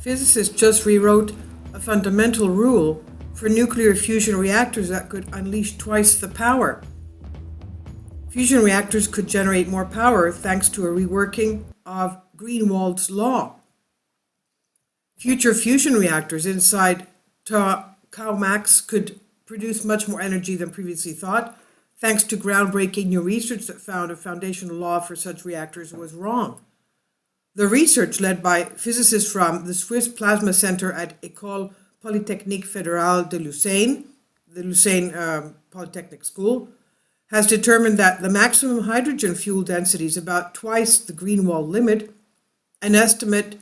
physicists just rewrote a fundamental rule for nuclear fusion reactors that could unleash twice the power. Fusion reactors could generate more power thanks to a reworking of Greenwald's law. Future fusion reactors inside tokamaks could produce much more energy than previously thought, thanks to groundbreaking new research that found a foundational law for such reactors was wrong. The research, led by physicists from the Swiss Plasma Center at École Polytechnique Fédérale de Lausanne, the Lausanne Polytechnic School, has determined that the maximum hydrogen fuel density is about twice the Greenwald limit, an estimate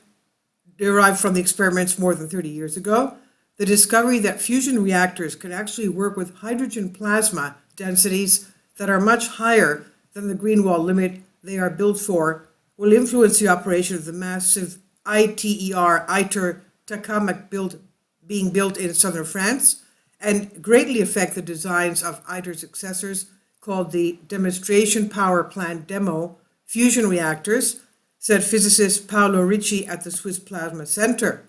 derived from the experiments more than 30 years ago. The discovery that fusion reactors can actually work with hydrogen plasma densities that are much higher than the Greenwald limit they are built for will influence the operation of the massive ITER tokamak being built in southern France and greatly affect the designs of ITER's successors called the Demonstration Power Plant Demo fusion reactors, said physicist Paolo Ricci at the Swiss Plasma Center.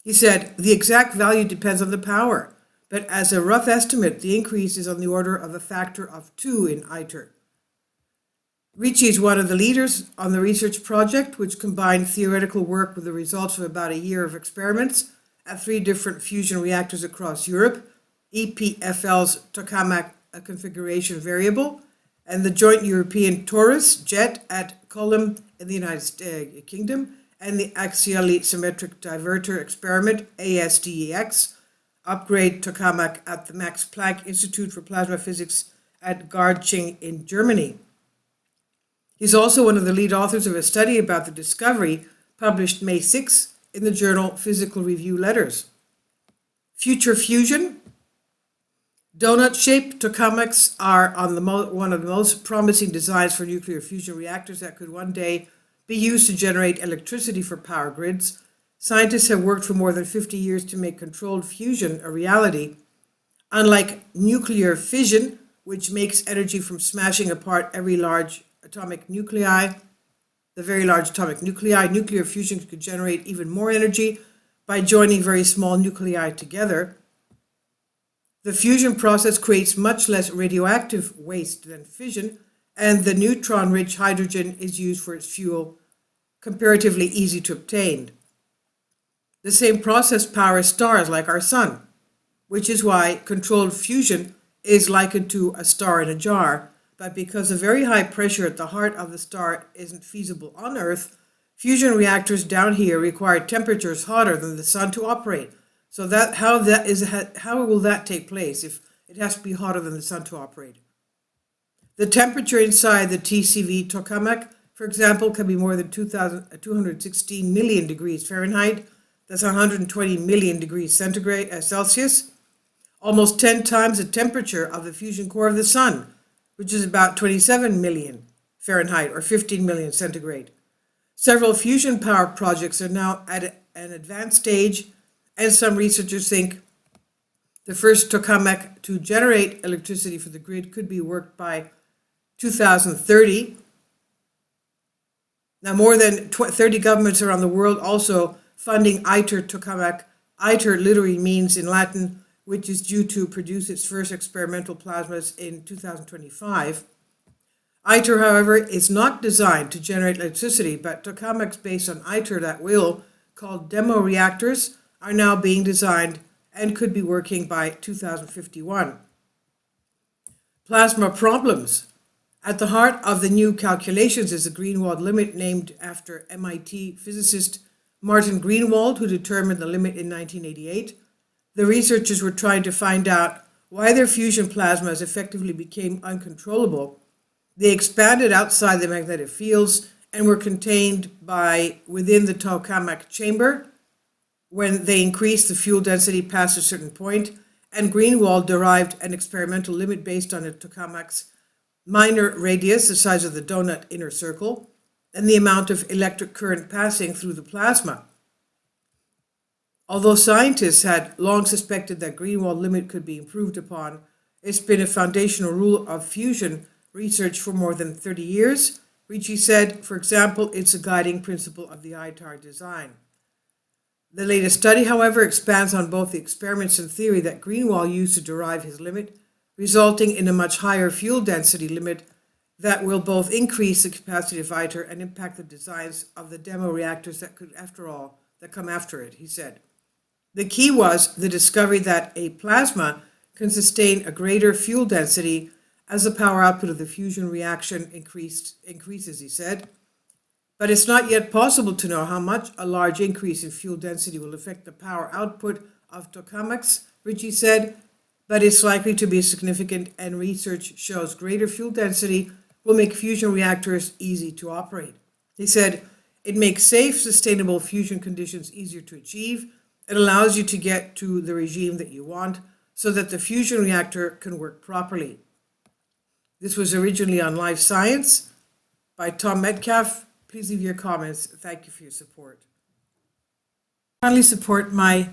He said, the exact value depends on the power, but as a rough estimate, the increase is on the order of a factor of 2 in ITER. Ricci is one of the leaders on the research project, which combined theoretical work with the results of about a year of experiments at 3 different fusion reactors across Europe, EPFL's tokamak configuration variable, and the joint European Taurus jet at Culham in the United Kingdom, and the axially symmetric diverter experiment, ASDEX, upgrade tokamak at the Max Planck Institute for Plasma Physics at Garching in Germany. He's also one of the lead authors of a study about the discovery published May 6 in the journal Physical Review Letters. Future fusion. Donut-shaped tokamaks are one of the most promising designs for nuclear fusion reactors that could one day be used to generate electricity for power grids. Scientists have worked for more than 50 years to make controlled fusion a reality. Unlike nuclear fission, which makes energy from smashing apart every large atomic nuclei, nuclear fusion could generate even more energy by joining very small nuclei together. The fusion process creates much less radioactive waste than fission, and the neutron-rich hydrogen is used for its fuel, comparatively easy to obtain. The same process powers stars like our sun, which is why controlled fusion is likened to a star in a jar. But because the very high pressure at the heart of the star isn't feasible on Earth, fusion reactors down here require temperatures hotter than the sun to operate. So how will that take place if it has to be hotter than the sun to operate? The temperature inside the TCV tokamak, for example, can be more than 216 million degrees Fahrenheit. That's 120 million degrees Celsius, almost 10 times the temperature of the fusion core of the sun, which is about 27 million Fahrenheit or 15 million centigrade. Several fusion power projects are now at an advanced stage, and some researchers think the first tokamak to generate electricity for the grid could be worked by 2030. Now, more than 30 governments around the world also funding ITER tokamak. ITER literally means in Latin, which is due to produce its first experimental plasmas in 2025. ITER, however, is not designed to generate electricity, but tokamaks based on ITER that will, called demo reactors, are now being designed and could be working by 2051. Plasma problems. At the heart of the new calculations is the Greenwald limit, named after MIT physicist Martin Greenwald, who determined the limit in 1988. The researchers were trying to find out why their fusion plasmas effectively became uncontrollable. They expanded outside the magnetic fields and were contained within the tokamak chamber. When they increased the fuel density past a certain point, and Greenwald derived an experimental limit based on the tokamak's minor radius, the size of the donut inner circle, and the amount of electric current passing through the plasma. Although scientists had long suspected that Greenwald limit could be improved upon, it's been a foundational rule of fusion research for more than 30 years. Ricci said, for example, it's a guiding principle of the ITER design. The latest study, however, expands on both the experiments and theory that Greenwald used to derive his limit, resulting in a much higher fuel density limit that will both increase the capacity of ITER and impact the designs of the demo reactors that come after it, he said. The key was the discovery that a plasma can sustain a greater fuel density as the power output of the fusion reaction increases, he said. But it's not yet possible to know how much a large increase in fuel density will affect the power output of tokamaks, Ritchie said, but it's likely to be significant, and research shows greater fuel density will make fusion reactors easy to operate. He said, it makes safe, sustainable fusion conditions easier to achieve. It allows you to get to the regime that you want so that the fusion reactor can work properly. This was originally on Life Science by Tom Metcalf. Please leave your comments. Thank you for your support. Kindly support my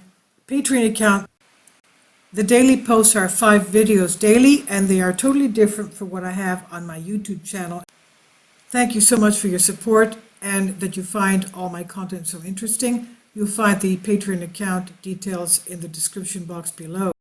Patreon account. The daily posts are 5 videos daily, and they are totally different from what I have on my YouTube channel. Thank you so much for your support and that you find all my content so interesting. You'll find the Patreon account details in the description box below.